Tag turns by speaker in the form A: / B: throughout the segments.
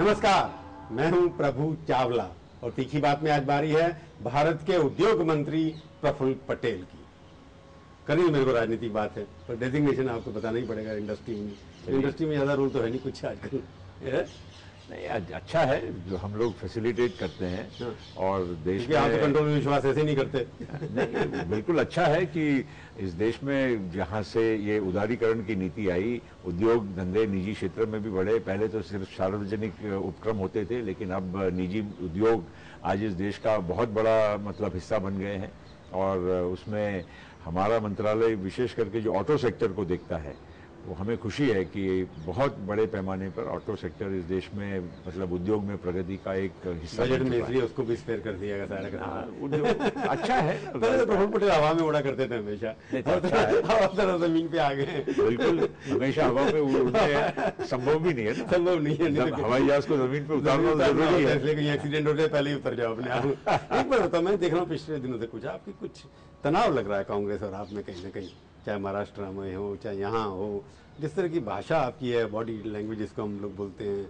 A: नमस्कार, मैं हूं प्रभु चावला और तीखी बात में आज बारी है भारत के उद्योग मंत्री प्रफुल्ल पटेल की। करिए, मेरे को राजनीतिक बात है पर डेजिग्नेशन आपको बताना ही पड़ेगा। इंडस्ट्री में ज्यादा रोल तो है नहीं कुछ आजकल।
B: नहीं, अच्छा है जो हम लोग फैसिलिटेट करते हैं।
A: हाँ।
B: और देश में
A: आप तो कंट्रोल में विश्वास ऐसे नहीं करते।
B: नहीं, बिल्कुल अच्छा है कि इस देश में जहाँ से ये उदारीकरण की नीति आई, उद्योग धंधे निजी क्षेत्र में भी बढ़े। पहले तो सिर्फ सार्वजनिक उपक्रम होते थे, लेकिन अब निजी उद्योग आज इस देश का बहुत बड़ा मतलब हिस्सा बन गए हैं। और उसमें हमारा मंत्रालय विशेष करके जो ऑटो सेक्टर को देखता है, वो हमें खुशी है कि बहुत बड़े पैमाने पर ऑटो सेक्टर इस देश में मतलब उद्योग में प्रगति का एक हिस्सा
A: बजट में, इसलिए उसको भी स्पेयर कर दिया गया सारा।
B: उद्योग अच्छा है।
A: पहले तो प्रफुल्ल पटेल हवा में उड़ा करते थे हमेशा,
B: अच्छा है।
A: हवा जमीन पे आ गए।
B: बिल्कुल, हमेशा हवा पे उड़ना संभव भी नहीं है ना।
A: संभव नहीं है।
B: हवाई जहाज को जमीन पे उतारना जरूरी है,
A: इसलिए कहीं एक्सीडेंट हो जाए पहले ही उतर जाओ अपने आप। एक बार बताओ, मैं देख रहा हूँ पिछले दिनों से आपकी कुछ तनाव लग रहा है कांग्रेस और आप में कहीं ना कहीं, चाहे महाराष्ट्र में हो चाहे यहाँ हो। जिस तरह की भाषा आपकी है, बॉडी लैंग्वेज जिसको हम लोग बोलते हैं,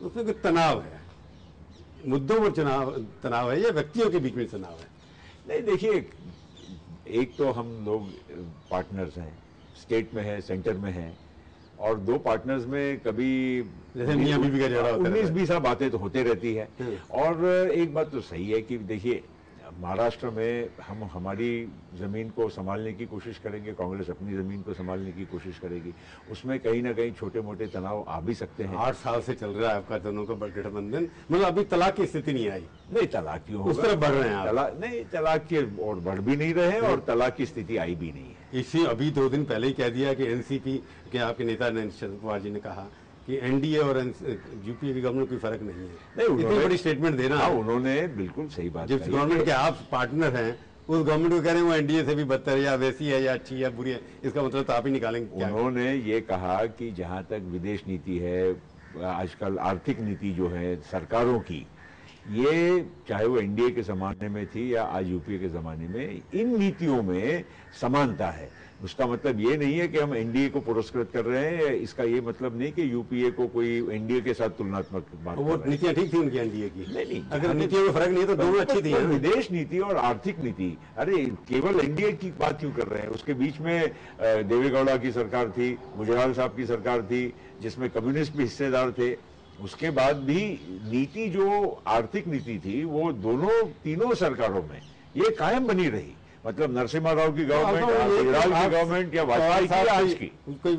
A: उसमें कोई तनाव है? मुद्दों पर तनाव है या व्यक्तियों के बीच में तनाव है?
B: नहीं, देखिए, एक तो हम लोग पार्टनर्स हैं, स्टेट में है, सेंटर में है, और दो पार्टनर्स में कभी
A: जैसे मियां बीवी का झगड़ा होता है,
B: 19-20 बातें तो होते रहती है। और एक बात तो सही है कि देखिए, महाराष्ट्र में हम हमारी ज़मीन को संभालने की कोशिश करेंगे, कांग्रेस अपनी ज़मीन को संभालने की कोशिश करेगी। उसमें कहीं ना कहीं छोटे मोटे तनाव आ भी सकते हैं।
A: 8 साल से चल रहा है आपका दोनों का गठबंधन, मतलब अभी तलाक की स्थिति नहीं आई?
B: नहीं, तलाक क्यों होगा?
A: उस तरफ बढ़ रहे हैं आप?
B: नहीं, तलाक के और बढ़ भी नहीं रहे और तलाक की स्थिति आई भी नहीं है।
A: इसी अभी 2 दिन पहले ही कह दिया कि एनसीपी के आपके नेता ने, शरद पवार जी ने कहा कि एनडीए और यूपीए की गवर्नमेंट कोई फर्क नहीं है।
B: नहीं, उन्होंने
A: बड़ी स्टेटमेंट देना।
B: हाँ, उन्होंने बिल्कुल सही बात
A: जिस गवर्नमेंट के आप पार्टनर हैं, उस गवर्नमेंट को कह रहे हैं वो एनडीए से भी बदतर है, या वैसी है, या अच्छी है, बुरी है, इसका मतलब तो आप ही निकालेंगे।
B: उन्होंने ये कहा कि जहां तक विदेश नीति है, आजकल आर्थिक नीति जो है सरकारों की, ये चाहे वो एनडीए के जमाने में थी या आज यूपीए के जमाने में, इन नीतियों में समानता है। उसका मतलब ये नहीं है कि हम एनडीए को पुरस्कृत कर रहे हैं, इसका ये मतलब नहीं कि यूपीए को कोई एनडीए के साथ तुलनात्मक बात।
A: वो नीतियां ठीक थी उनकी एनडीए की?
B: नहीं,
A: अगर नीतियों में फर्क नहीं है तो दोनों अच्छी थी।
B: विदेश नीति और आर्थिक नीति, अरे केवल एनडीए की बात क्यों कर रहे हैं? उसके बीच में देवेगौड़ा की सरकार थी, गुजराल साहब की सरकार थी, जिसमें कम्युनिस्ट भी हिस्सेदार थे। उसके बाद भी नीति जो आर्थिक नीति थी वो दोनों तीनों सरकारों में ये कायम बनी रही। मतलब नरसिम्हा राव की गवर्नमेंट, गुजराल की गवर्नमेंट या वाजपेयी की, आज की
A: कोई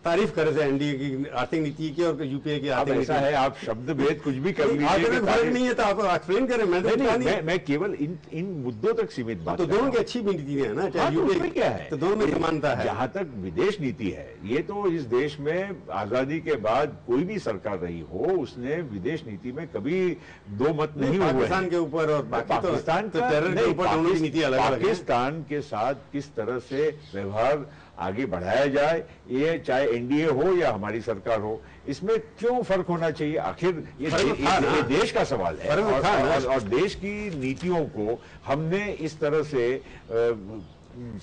A: तारीफ करे थे एनडीए की आर्थिक नीति की और यूपीए की आर्थिक नीति।
B: ऐसा है, आप शब्द भेद कुछ भी कर लीजिए,
A: फर्क नहीं है तो आप एक्सप्लेन करें।
B: मैं केवल इन मुद्दों तक सीमित बात।
A: तो दोनों की अच्छी भी नीति है ना, चाहे यूपीए में
B: क्या है,
A: तो दोनों में समानता है।
B: जहां तक विदेश नीति है, ये तो इस देश में आजादी के बाद कोई भी सरकार रही हो, उसने विदेश नीति में कभी दो मत नहीं हुए।
A: पाकिस्तान के ऊपर और
B: पाकिस्तान
A: तो टेरर के ऊपर दोनों की नीति अलग अलग है।
B: पाकिस्तान के साथ किस तरह से व्यवहार आगे बढ़ाया जाए, ये चाहे एनडीए हो या हमारी सरकार हो, इसमें क्यों फर्क होना चाहिए? आखिर ये देश का सवाल है और देश की नीतियों को हमने इस तरह से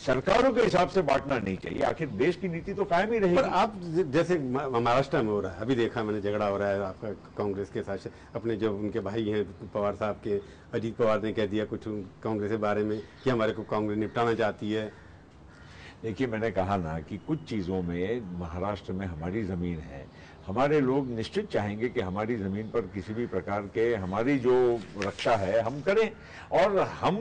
B: सरकारों के हिसाब से बांटना नहीं चाहिए। आखिर देश की नीति तो कायम ही रहेगी।
A: पर आप जैसे महाराष्ट्र में हो रहा है, अभी देखा मैंने, झगड़ा हो रहा है आपका कांग्रेस के साथ। अपने जो उनके भाई हैं पवार साहब के, अजीत पवार ने कह दिया कुछ कांग्रेस के बारे में कि हमारे को कांग्रेस निपटाना चाहती है।
B: देखिए, मैंने कहा ना कि कुछ चीज़ों में महाराष्ट्र में हमारी ज़मीन है, हमारे लोग निश्चित चाहेंगे कि हमारी ज़मीन पर किसी भी प्रकार के हमारी जो रक्षा है हम करें। और हम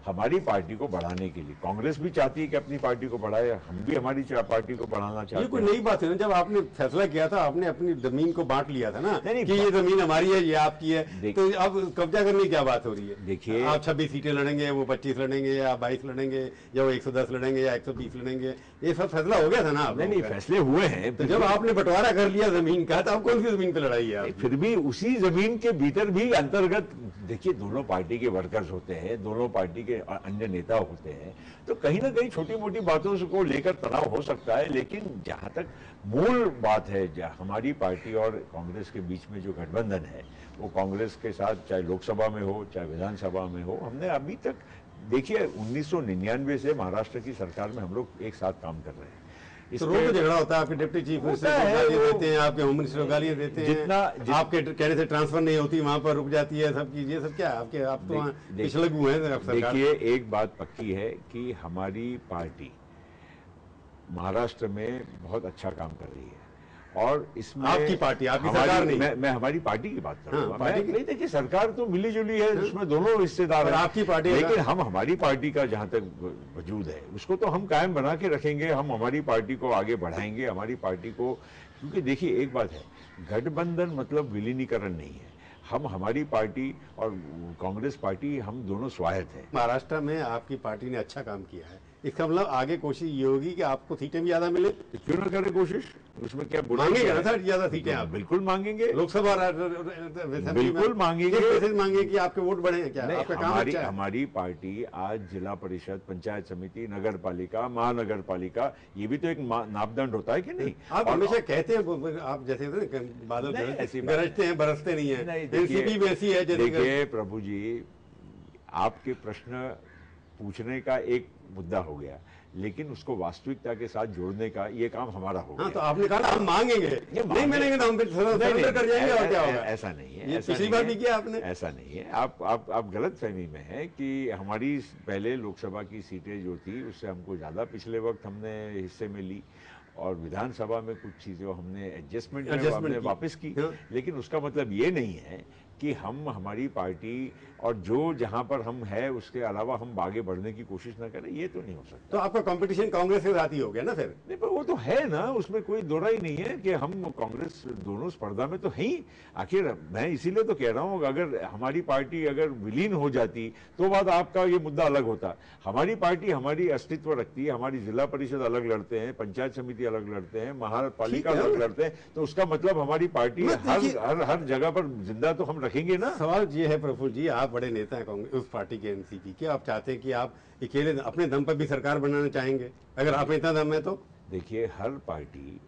B: हमारी पार्टी को बढ़ाने के लिए, कांग्रेस भी चाहती है कि अपनी पार्टी को बढ़ाए, हम भी हमारी पार्टी को बढ़ाना चाहते हैं।
A: ये कोई नई बात है ना, जब आपने फैसला किया था, आपने अपनी जमीन को बांट लिया था ना, कि ये जमीन हमारी है, ये आपकी है, तो अब कब्जा करने की क्या बात हो रही है?
B: देखिए,
A: आप 26 सीटें लड़ेंगे, वो 25 लड़ेंगे, या 22 लड़ेंगे, या वो 110 लड़ेंगे, या 120 लड़ेंगे, ये सब फैसला हो गया था ना?
B: नहीं, फैसले हुए हैं।
A: तो जब आपने बंटवारा कर लिया जमीन का, तो अब कौन सी जमीन पे लड़ाई है?
B: फिर भी उसी जमीन के भीतर भी अंतर्गत, देखिए, दोनों पार्टी के वर्कर्स होते हैं, दोनों पार्टी के अन्य नेता होते हैं, तो कहीं ना कहीं छोटी मोटी बातों को लेकर तनाव हो सकता है। लेकिन जहां तक मूल बात है, हमारी पार्टी और कांग्रेस के बीच में जो गठबंधन है, वो कांग्रेस के साथ चाहे लोकसभा में हो चाहे विधानसभा में हो, हमने अभी तक, देखिए, 1999 से महाराष्ट्र की सरकार में हम लोग एक साथ काम कर रहे हैं।
A: तो रोज झगड़ा होता है, आपके डिप्टी चीफ मिनिस्टर को गालियां देते हैं, आपके होम मिनिस्टर को गालियां देते हैं, आपके कहने से ट्रांसफर नहीं होती, वहां पर रुक जाती है सब चीज, ये सब क्या है आपके, आप तो पिछले हुए हैं।
B: देखिए एक बात पक्की है कि हमारी पार्टी महाराष्ट्र में बहुत अच्छा काम कर रही है, और इसमें
A: आपकी पार्टी, आपकी सरकार नहीं,
B: मैं हमारी पार्टी की बात कर रहा हूं।
A: पार्टी
B: नहीं, देखिए सरकार तो मिली जुली है, उसमें दोनों हिस्सेदार हैं,
A: आपकी पार्टी,
B: लेकिन हम हमारी पार्टी का जहां तक वजूद है उसको तो हम कायम बना के रखेंगे, हम हमारी पार्टी को आगे बढ़ाएंगे, हमारी पार्टी को, क्योंकि देखिए एक बात है, गठबंधन मतलब विलीनीकरण नहीं है, हम हमारी पार्टी और कांग्रेस पार्टी हम दोनों स्वायत्त हैं।
A: महाराष्ट्र में आपकी पार्टी ने अच्छा काम किया है, इसका मतलब आगे कोशिश ये होगी कि आपको सीटें भी ज्यादा मिले,
B: तो क्यों ना करें कोशिश, उसमें क्या
A: मांगेंगे ना सर ज्यादा सीटें आप?
B: बिल्कुल मांगेंगे,
A: लोकसभा
B: बिल्कुल मांगेंगे,
A: मांगेंगे कि आपके वोट बढ़े, क्या आपका काम अच्छा है?
B: हमारी पार्टी आज जिला परिषद, पंचायत समिति, नगर पालिका, महानगर पालिका, ये भी तो एक मापदंड होता है कि नहीं?
A: आप हमेशा कहते हैं, आप जैसे बादल गरजते हैं बरसते नहीं है, एनसीपी भी ऐसी है।
B: देखिए प्रभु जी, आपके प्रश्न पूछने का एक मुद्दा हो गया, लेकिन उसको वास्तविकता के साथ जोड़ने का ये काम हमारा हो गया।
A: तो आपने कहा हम मांगेंगे, नहीं मिलेंगे तो हम सरेंडर कर जाएंगे, और क्या होगा?
B: ऐसा नहीं है,
A: ये पिछली बार भी किया आपने।
B: ऐसा नहीं है, आप गलत फहमी में है कि हमारी पहले लोकसभा की सीटें जो थी उससे हमको ज्यादा पिछले वक्त हमने हिस्से में ली, और विधानसभा में कुछ चीजें हमने एडजस्टमेंट हमने वापस की, लेकिन उसका मतलब ये नहीं है कि हम हमारी पार्टी और जो जहां पर हम है उसके अलावा हम आगे बढ़ने की कोशिश ना करें, ये तो नहीं हो सकता।
A: तो आपका कंपटीशन कांग्रेस के साथ ही हो गया ना फिर?
B: नहीं, पर वो तो है ना, उसमें कोई दो राय नहीं है कि हम कांग्रेस दोनों स्पर्धा में तो है ही। आखिर मैं इसीलिए तो कह रहा हूं, अगर हमारी पार्टी अगर विलीन हो जाती तो बात आपका ये मुद्दा अलग होता। हमारी पार्टी हमारी अस्तित्व रखती है, हमारी जिला परिषद अलग लड़ते हैं, पंचायत समिति अलग लड़ते हैं, महापालिका अलग लड़ते हैं, तो उसका मतलब हमारी पार्टी हर जगह पर जिंदा तो हम रखेंगे ना।
A: सवाल ये है प्रफुल्ल जी, आप बड़े नेता हैं कांग्रेस उस पार्टी के, एनसीपी के, आप चाहते हैं कि आप अकेले अपने दम पर भी सरकार बनाना चाहेंगे? अगर आप इतना दम है तो
B: देखिए हर पार्टी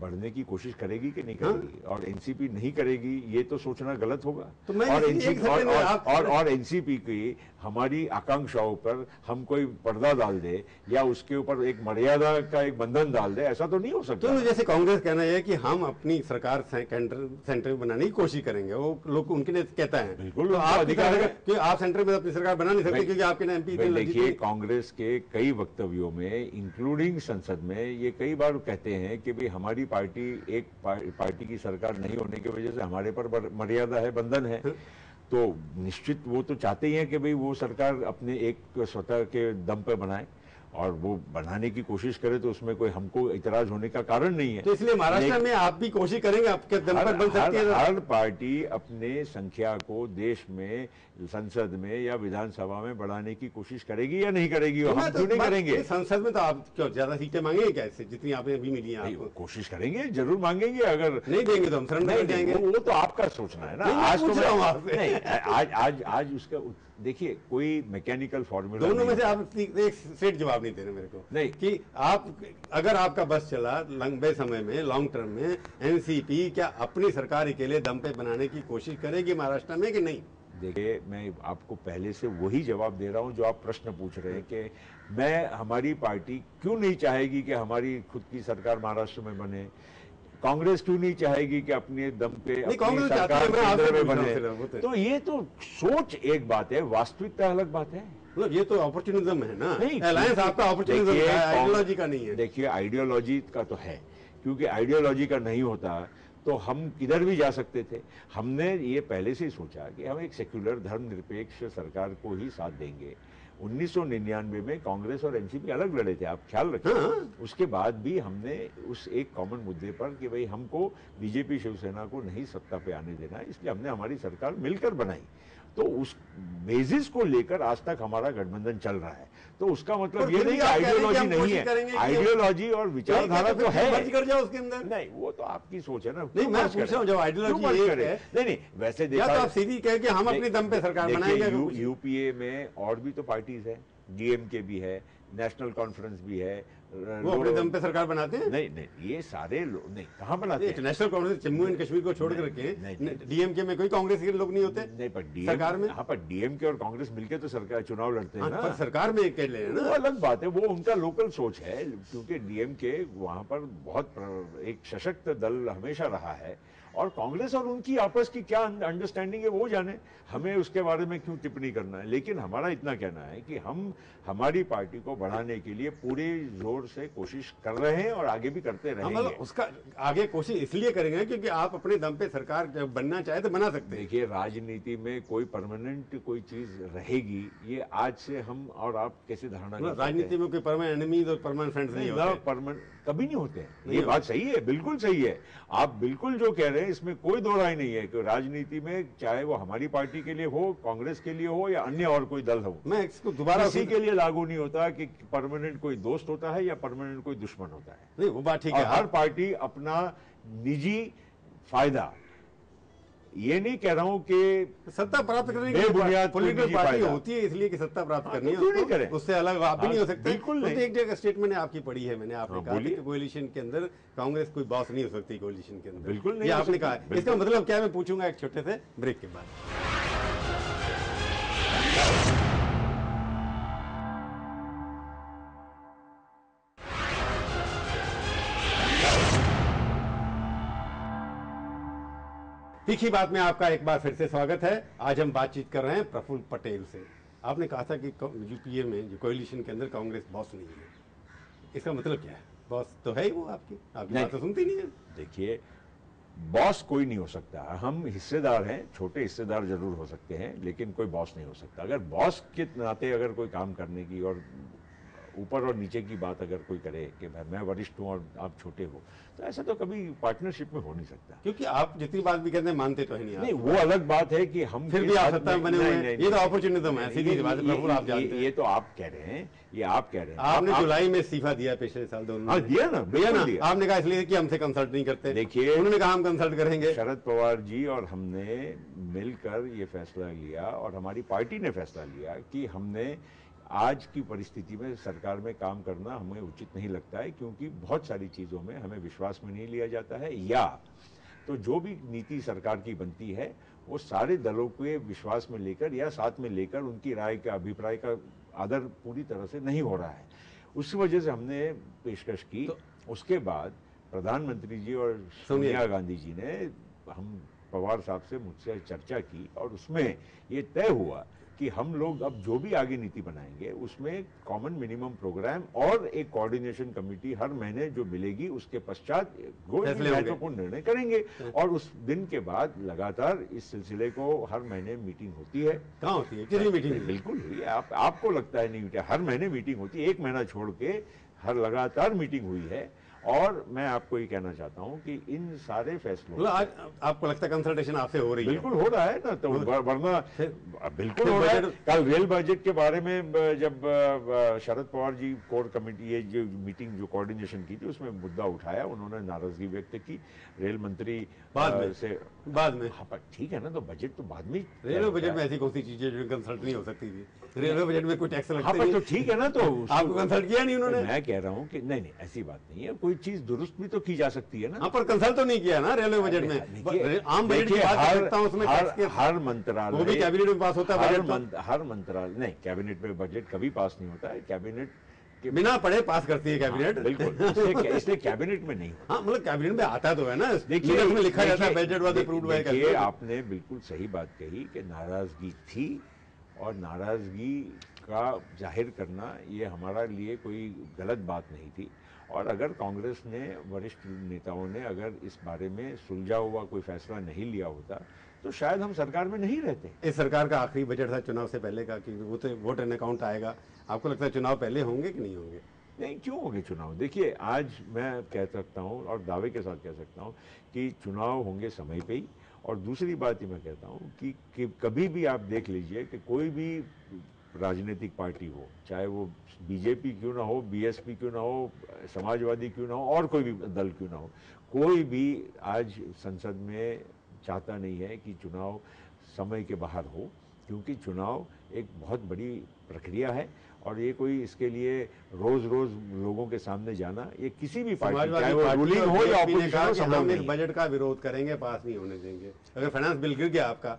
B: बढ़ने की कोशिश करेगी कि नहीं करेगी, और एनसीपी नहीं करेगी ये तो सोचना गलत होगा।
A: तो मैं
B: और एनसीपी की हमारी आकांक्षाओं पर हम कोई पर्दा डाल दे या उसके ऊपर एक मर्यादा का एक बंधन डाल दे, ऐसा तो नहीं हो सकता।
A: तो जैसे कांग्रेस कहना है कि हम अपनी सरकार सेंटर में बनाने की कोशिश करेंगे, वो लोग उनके लिए कहता है,
B: बिल्कुल
A: तो आप अधिकार है कि आप सेंटर में अपनी सरकार बना नहीं सकते क्योंकि आपके एमपी।
B: देखिए कांग्रेस के कई वक्तव्यों में इंक्लूडिंग संसद में ये कई बार कहते हैं कि भाई हमारी पार्टी एक पार्टी की सरकार नहीं होने की वजह से हमारे पर मर्यादा है, बंधन है। तो निश्चित वो तो चाहते ही हैं कि भाई वो सरकार अपने एक स्वतः के दम पर बनाए, और वो बनाने की कोशिश करे, तो उसमें कोई हमको इतराज होने का कारण नहीं है।
A: तो इसलिए महाराष्ट्र में आप भी कोशिश करेंगे, आपके दम पर बन सकती है?
B: हर पार्टी अपने संख्या को देश में संसद में या विधानसभा में बढ़ाने की कोशिश करेगी या नहीं करेगी? हम क्यों नहीं करेंगे?
A: संसद में तो आप क्यों ज्यादा सीटें मांगेंगे क्या, इससे जितनी आपने अभी मिली है आपको?
B: कोशिश करेंगे, जरूर मांगेंगे, अगर
A: नहीं देंगे तो हम सरेंडर कर जाएंगे।
B: वो तो आपका सोचना है ना। आज तो आज उसका देखिए कोई मैकेनिकल फॉर्मूला
A: दोनों में से आप एक स्ट्रेट जवाब नहीं दे रहे मेरे को, नहीं कि आप अगर आपका बस चला लंबे समय में, लॉन्ग टर्म में, एनसीपी क्या अपनी सरकार के लिए दम पे बनाने की कोशिश करेगी महाराष्ट्र में कि नहीं?
B: देखिए मैं आपको पहले से वही जवाब दे रहा हूं जो आप प्रश्न पूछ रहे हैं कि मैं हमारी पार्टी क्यों नहीं चाहेगी कि हमारी खुद की सरकार महाराष्ट्र में बने, कांग्रेस क्यों नहीं चाहेगी कि अपने दम पे अपनी सरकार केंद्र में बने। तो ये तो सोच एक बात है, वास्तविकता अलग बात है।
A: मतलब ये तो अपॉर्चुनिज्म है ना, अलायंस आपका अपॉर्चुनिज्म है, आइडियोलॉजी का नहीं है।
B: देखिए आइडियोलॉजी का तो है, क्योंकि आइडियोलॉजी का नहीं होता तो हम किधर भी जा सकते थे। हमने ये पहले से ही सोचा कि हम एक सेक्युलर धर्मनिरपेक्ष सरकार को ही साथ देंगे। 1999 में कांग्रेस और एनसीपी अलग लड़े थे, आप ख्याल रखें। उसके बाद भी हमने उस एक कॉमन मुद्दे पर कि भाई हमको बीजेपी शिवसेना को नहीं सत्ता पे आने देना, इसलिए हमने हमारी सरकार मिलकर बनाई। तो उस बेसिस को लेकर आज तक हमारा गठबंधन चल रहा है। तो उसका मतलब ये नहीं आइडियोलॉजी नहीं है, आइडियोलॉजी और विचारधारा तो है।
A: कर जाओ उसके अंदर,
B: नहीं वो तो आपकी सोच है ना।
A: नहीं मैं पूछ रहा हूँ, जब आइडियोलॉजी एक है,
B: नहीं वैसे देखा
A: तो आप सीधी कह के हम अपने दम पे सरकार बनाएंगे।
B: यूपीए में और भी तो पार्टीज है, डीएमके भी है, नेशनल कॉन्फ्रेंस भी है।
A: वो अपने दम पे सरकार बनाते हैं?
B: नहीं नहीं, ये सारे लोग नहीं, कहाँ बनाते हैं?
A: नेशनल कांग्रेस जम्मू एंड कश्मीर को छोड़ कर रखे, डीएमके में कोई कांग्रेस के लोग नहीं होते?
B: नहीं, पर
A: सरकार में?
B: हाँ, पर डीएमके और कांग्रेस मिलकर तो सरकार चुनाव लड़ते हैं ना।
A: पर सरकार में कह ले ना,
B: वो अलग बात है, वो उनका लोकल सोच है, क्योंकि डीएमके वहां पर बहुत एक सशक्त दल हमेशा रहा है, और कांग्रेस और उनकी आपस की क्या अंडरस्टैंडिंग है वो जाने, हमें उसके बारे में क्यों टिप्पणी करना है। लेकिन हमारा इतना कहना है कि हम हमारी पार्टी को बढ़ाने के लिए पूरे जोर से कोशिश कर रहे हैं और आगे भी करते रहेंगे।
A: मतलब उसका आगे कोशिश इसलिए करेंगे क्योंकि आप अपने दम पे सरकार जब बनना चाहे तो बना सकते हैं।
B: देखिए, राजनीति में कोई परमानेंट कोई चीज रहेगी, ये आज से हम और आप कैसे धारणा कर सकते हैं?
A: राजनीति में कोई परमानेंट एनिमीज और परमानेंट फ्रेंड्स नहीं होते।
B: परमानेंट कभी नहीं होते हैं, ये बात सही है, बिल्कुल सही है। आप बिल्कुल जो कह रहे हैं इसमें कोई दो राय नहीं है कि राजनीति में चाहे वो हमारी पार्टी के लिए हो, कांग्रेस के लिए हो या अन्य और कोई दल हो,
A: मैं इसको दोबारा
B: किसी के लिए लागू नहीं होता कि परमानेंट कोई दोस्त होता है या परमानेंट कोई दुश्मन होता है।
A: नहीं, वो बात ठीक है।
B: हर पार्टी अपना निजी फायदा, ये नहीं कह रहा हूं कि
A: सत्ता प्राप्त करने की
B: बेबुनियाद
A: पॉलिटिकल पार्टी होती है इसलिए कि सत्ता प्राप्त करनी है,
B: क्यों नहीं करें?
A: उससे अलग आप भी नहीं हो सकते।
B: बिल्कुल नहीं।
A: एक जगह स्टेटमेंट आपकी पढ़ी है मैंने, आपने कहा कि कोalition के अंदर कांग्रेस कोई बॉस नहीं हो सकती कोalition के अंदर।
B: बिल्कुल नहीं,
A: ये आपने कहा। इसका मतलब क्या, मैं पूछूंगा एक छोटे से ब्रेक के बाद। तीखी बात में आपका एक बार फिर से स्वागत है। आज हम बातचीत कर रहे हैं प्रफुल्ल पटेल से। आपने कहा था कि यूपीए में जो कोalition के अंदर कांग्रेस बॉस नहीं है, इसका मतलब क्या है? बॉस तो है ही वो, आपकी बात तो सुनती नहीं है।
B: देखिए, बॉस कोई नहीं हो सकता, हम हिस्सेदार हैं, छोटे हिस्सेदार जरूर हो सकते हैं, लेकिन कोई बॉस नहीं हो सकता। अगर बॉस के नाते अगर कोई काम करने की और ऊपर और नीचे की बात अगर कोई करे कि भाई मैं वरिष्ठ हूं और आप छोटे हो, तो ऐसा तो कभी पार्टनरशिप में हो नहीं सकता।
A: क्योंकि आप जितनी बात भी कहते हैं मानते तो है नहीं।
B: वो अलग बात है कि हम
A: फिर भी आप सत्ता में बने हुए हैं, ये तो अपॉर्चुनिज्म है, सीधी सी बात है प्रफुल्ल, आप जानते हैं।
B: ये तो आप कह रहे हैं, ये आप कह रहे हैं।
A: आपने जुलाई में इस्तीफा दिया पिछले साल, दोनों
B: दिया ना,
A: दिया ना। आपने कहा इसलिए कि हमसे कंसल्ट नहीं करते।
B: देखिए,
A: उन्होंने कहा हम कंसल्ट करेंगे।
B: शरद पवार जी और हमने मिलकर ये फैसला लिया और हमारी पार्टी ने फैसला लिया कि हमने आज की परिस्थिति में सरकार में काम करना हमें उचित नहीं लगता है, क्योंकि बहुत सारी चीज़ों में हमें विश्वास में नहीं लिया जाता है, या तो जो भी नीति सरकार की बनती है वो सारे दलों के विश्वास में लेकर या साथ में लेकर उनकी राय का, अभिप्राय का आदर पूरी तरह से नहीं हो रहा है। उस वजह से हमने पेशकश की। तो उसके बाद प्रधानमंत्री जी और सोनिया गांधी जी ने हम पवार साहब से मुझसे चर्चा की और उसमें ये तय हुआ कि हम लोग अब जो भी आगे नीति बनाएंगे उसमें कॉमन मिनिमम प्रोग्राम और एक कोऑर्डिनेशन कमेटी हर महीने जो मिलेगी, उसके पश्चात महत्वपूर्ण निर्णय करेंगे। और उस दिन के बाद लगातार इस सिलसिले को हर महीने मीटिंग होती है।
A: कहाँ होती है? कितनी मीटिंग?
B: बिल्कुल हुई है। आपको लगता है नहीं, हर महीने मीटिंग होती है, एक महीना छोड़ के हर लगातार मीटिंग हुई है। और मैं आपको ये कहना चाहता हूं कि इन सारे फैसलों,
A: आज आपको लगता है कंसल्टेशन आपसे हो रही है?
B: बिल्कुल हो रहा है ना, तो वरना बिल्कुल हो रहा है। कल रेल बजट के बारे में जब शरद पवार जी कोर कमेटी, ये जो मीटिंग जो कोऑर्डिनेशन की थी, उसमें मुद्दा उठाया, उन्होंने नाराजगी व्यक्त की। रेल मंत्री
A: बाद में
B: हाँ, ठीक है ना, तो बजट तो बाद में।
A: रेलवे बजट में ऐसी कौन सी चीजें जो कंसल्ट नहीं हो सकती थी? रेलवे बजट में कोई टैक्स लगता
B: है, तो ठीक है ना, तो
A: आपको कंसल्ट किया नहीं उन्होंने?
B: मैं कह रहा हूँ कि नहीं, ऐसी बात नहीं है, कोई चीज दुरुस्त भी तो की जा सकती है ना।
A: हाँ, पर कंसल्ट तो नहीं किया ना रेलवे बजट में। आम बजट की बात कर सकता हूं, उसमें
B: हर मंत्रालय,
A: वो भी कैबिनेट में पास होता है बजट।
B: हर मंत्रालय नहीं, कैबिनेट में बजट कभी पास नहीं होता है। कैबिनेट
A: के बिना पढ़े पास करती है कैबिनेट।
B: बिल्कुल, इसलिए कैबिनेट में नहीं होता।
A: हाँ, मतलब कैबिनेट में आता तो है ना, देखिए उसमें लिखा जाता है budget was approved by cabinet.
B: आपने बिल्कुल सही बात कही कि नाराजगी थी, और नाराजगी का जाहिर करना ये हमारे लिए कोई गलत बात नहीं थी। और अगर कांग्रेस ने, वरिष्ठ नेताओं ने अगर इस बारे में सुलझा हुआ कोई फैसला नहीं लिया होता तो शायद हम सरकार में नहीं रहते।
A: इस सरकार का आखिरी बजट था चुनाव से पहले का कि वो तो वोट एन अकाउंट आएगा। आपको लगता है चुनाव पहले होंगे कि नहीं होंगे?
B: नहीं, क्यों होंगे चुनाव? देखिए, आज मैं कह सकता हूँ और दावे के साथ कह सकता हूँ कि चुनाव होंगे समय पे ही। और दूसरी बात ये मैं कहता हूँ कि कभी भी आप देख लीजिए कि कोई भी राजनीतिक पार्टी हो, चाहे वो बीजेपी क्यों ना हो, बीएसपी क्यों ना हो, समाजवादी क्यों ना हो, और कोई भी दल क्यों ना हो, कोई भी आज संसद में चाहता नहीं है कि चुनाव समय के बाहर हो। क्योंकि चुनाव एक बहुत बड़ी प्रक्रिया है और ये कोई इसके लिए रोज रोज लोगों के सामने जाना, ये किसी भी पार्टी, चाहे वो रूलिंग हो या ऑपोजिशन हो, संभव नहीं है।
A: बजट का विरोध करेंगे, पास नहीं होने देंगे। अगर फाइनेंस बिल गिर गया आपका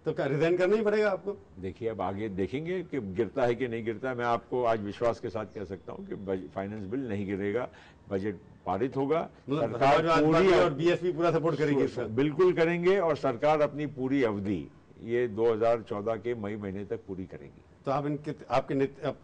A: तो क्या रिजाइन करना ही पड़ेगा आपको?
B: देखिए अब आगे देखेंगे कि गिरता है कि नहीं गिरता है। मैं आपको आज विश्वास के साथ कह सकता हूं कि फाइनेंस बिल नहीं गिरेगा, बजट पारित होगा।
A: सरकार पूरी और बीएसपी पूरा सपोर्ट करेगी इसका?
B: बिल्कुल करेंगे और सरकार अपनी पूरी अवधि ये 2014 के मई महीने तक पूरी करेगी।
A: तो आप आप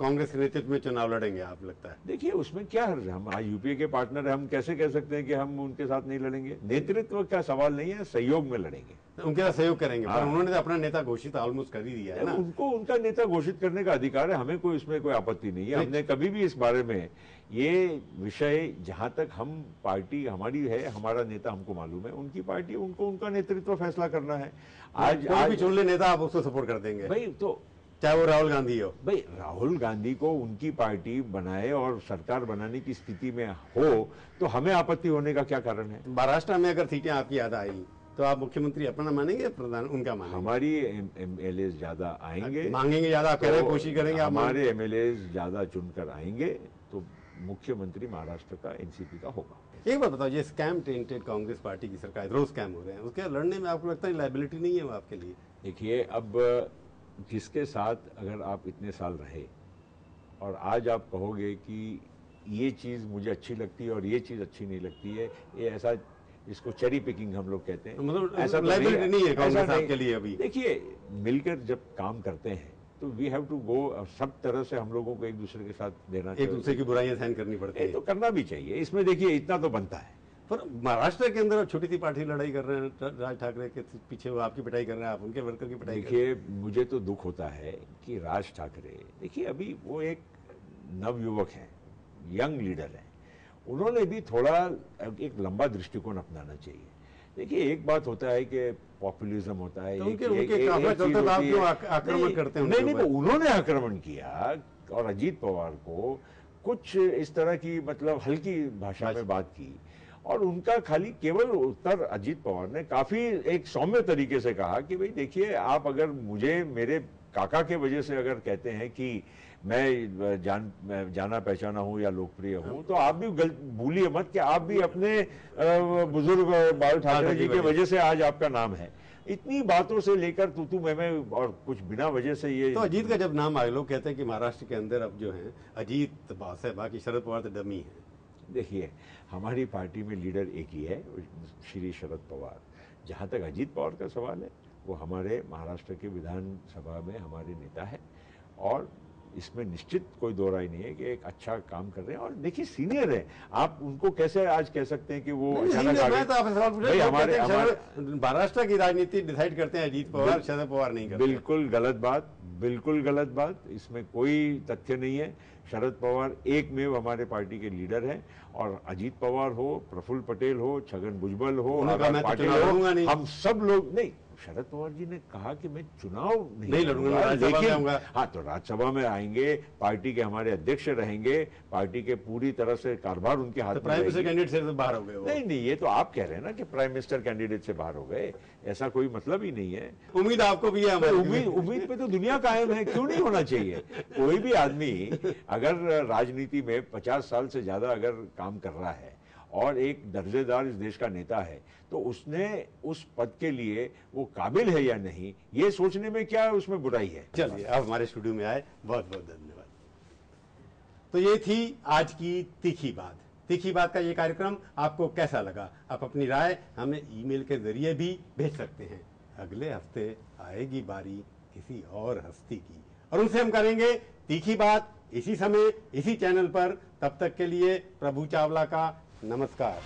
A: कांग्रेस के नेतृत्व में चुनाव लड़ेंगे आप, लगता है?
B: देखिए उसमें क्या हर्ज है, हम आज यूपीए के पार्टनर है, हम कैसे कह सकते हैं कि हम उनके साथ नहीं लड़ेंगे? नेतृत्व का सवाल नहीं है, सहयोग में लड़ेंगे,
A: उनके साथ सहयोग करेंगे। पर उन्होंने तो अपना नेता घोषित ऑलमोस्ट कर ही दिया है ना।
B: उनको उनका नेता घोषित करने का अधिकार है, हमें कोई इसमें कोई आपत्ति नहीं है। हमने कभी भी इस बारे में ये विषय, जहां तक हम पार्टी हमारी है, हमारा नेता हमको मालूम है, उनकी पार्टी, उनको उनका नेतृत्व फैसला करना है। आज
A: भी चुन ले नेता, आप उसको सपोर्ट कर देंगे
B: भाई, तो
A: चाहे वो राहुल गांधी हो।
B: भाई राहुल गांधी को उनकी पार्टी बनाए और सरकार बनाने की स्थिति में हो तो हमें आपत्ति होने का क्या कारण है?
A: महाराष्ट्र में अगर सीटें आपकी ज्यादा आई तो आप मुख्यमंत्री अपना मानेंगे, प्रधान उनका मानेंगे?
B: हमारी एमएलए ज्यादा आएंगे,
A: मांगेंगे ज्यादा, आप कह रहे हैं, कोशिश करेंगे आप?
B: हमारे एमएलए ज्यादा चुनकर आएंगे तो मुख्यमंत्री महाराष्ट्र का एनसीपी का होगा।
A: एक बात बताओ, ये स्कैम टेंटेड कांग्रेस पार्टी की सरकार, रोज स्कैम हो रहे हैं, उसके लड़ने में आपको लगता है लायबिलिटी नहीं है वो आपके लिए?
B: देखिए अब जिसके साथ अगर आप इतने साल रहे और आज आप कहोगे कि ये चीज़ मुझे अच्छी लगती है और ये चीज़ अच्छी नहीं लगती है, ये ऐसा, इसको चेरी पिकिंग हम लोग कहते हैं,
A: मतलब
B: ऐसा
A: लायबिलिटी नहीं है कांग्रेस आपके लिए अभी?
B: देखिए मिलकर जब काम करते हैं तो वी हैव टू गो, सब तरह से हम लोगों को एक दूसरे के साथ देना चाहिए,
A: एक दूसरे की बुराइयां सहन करनी पड़ती है,
B: तो करना भी चाहिए। इसमें देखिए इतना तो बनता है।
A: पर महाराष्ट्र के अंदर छोटी सी पार्टी लड़ाई कर रहे हैं, राज ठाकरे के पीछे वो आपकी पिटाई कर रहे हैं, आप उनके वर्कर की पिटाई कर रहे हैं।
B: देखिए मुझे तो दुख होता है कि राज ठाकरे, देखिए अभी वो एक नवयुवक हैं, यंग लीडर हैं, उन्होंने भी थोड़ा एक लंबा दृष्टिकोण अपनाना चाहिए। देखिए एक बात होता है कि पॉपुलिज्म होता है,
A: आक्रमण करते हैं।
B: नहीं, तो उन्होंने आक्रमण किया और अजीत पवार को कुछ इस तरह की, मतलब हल्की भाषा में बात की और उनका खाली केवल उत्तर अजीत पवार ने काफी एक सौम्य तरीके से कहा कि भाई देखिए, आप अगर मुझे मेरे काका के वजह से अगर कहते हैं कि मैं जाना पहचाना हूं या लोकप्रिय हूं, तो आप भी भूलिए मत कि आप भी अपने बुजुर्ग बाल ठाकरे जी के वजह से आज आपका नाम है। इतनी बातों से लेकर तू मैं और कुछ बिना वजह से ये,
A: तो अजीत का जब नाम आए, लोग कहते हैं कि महाराष्ट्र के अंदर अब जो है अजीत बास है, बाकी शरद पवार तो डमी है।
B: देखिए हमारी पार्टी में लीडर एक ही है, श्री शरद पवार। जहां तक अजीत पवार का सवाल है, वो हमारे महाराष्ट्र के विधानसभा में हमारे नेता है और इसमें निश्चित कोई दो राय नहीं है कि एक अच्छा काम कर रहे हैं। और देखिए सीनियर है, आप उनको कैसे आज कह सकते हैं कि वो अचानक
A: महाराष्ट्र की राजनीति डिसाइड करते हैं अजीत पवार, शरद पवार नहीं करते।
B: बिल्कुल गलत बात, बिल्कुल गलत बात, इसमें कोई तथ्य नहीं है। शरद पवार एकमेव हमारे पार्टी के लीडर हैं और अजीत पवार हो, प्रफुल्ल पटेल हो, छगन भुजबल हो,
A: पाटिल हो,
B: हम सब लोग नहीं। शरद पवार जी ने कहा कि मैं चुनाव नहीं
A: लड़ूंगा,
B: लेकिन हाँ तो राज्यसभा में आएंगे, पार्टी के हमारे अध्यक्ष रहेंगे, पार्टी के पूरी तरह से कारभार उनके हाथ में।
A: प्राइम मिनिस्टर कैंडिडेट से बाहर हो गए?
B: नहीं, ये तो आप कह रहे हैं ना कि प्राइम मिनिस्टर कैंडिडेट से बाहर हो गए, ऐसा कोई मतलब ही नहीं है।
A: उम्मीद आपको भी है?
B: उम्मीद पे तो दुनिया कायम है, क्यों नहीं होना चाहिए? कोई भी आदमी अगर राजनीति में 50 साल से ज्यादा अगर काम कर रहा है और एक दर्जेदार इस देश का नेता है, तो उसने उस पद के लिए वो काबिल है या नहीं, ये सोचने में क्या उसमें बुराई है?
A: चलिए, आप हमारे स्टूडियो में आए, बहुत बहुत धन्यवाद। तो ये थी आज की तीखी बात। तीखी बात का ये कार्यक्रम आपको कैसा लगा? आप अपनी राय हमें ईमेल के जरिए भी भेज सकते हैं। अगले हफ्ते आएगी बारी किसी और हस्ती की और उनसे हम करेंगे तीखी बात, इसी समय इसी चैनल पर। तब तक के लिए प्रभु चावला का नमस्कार।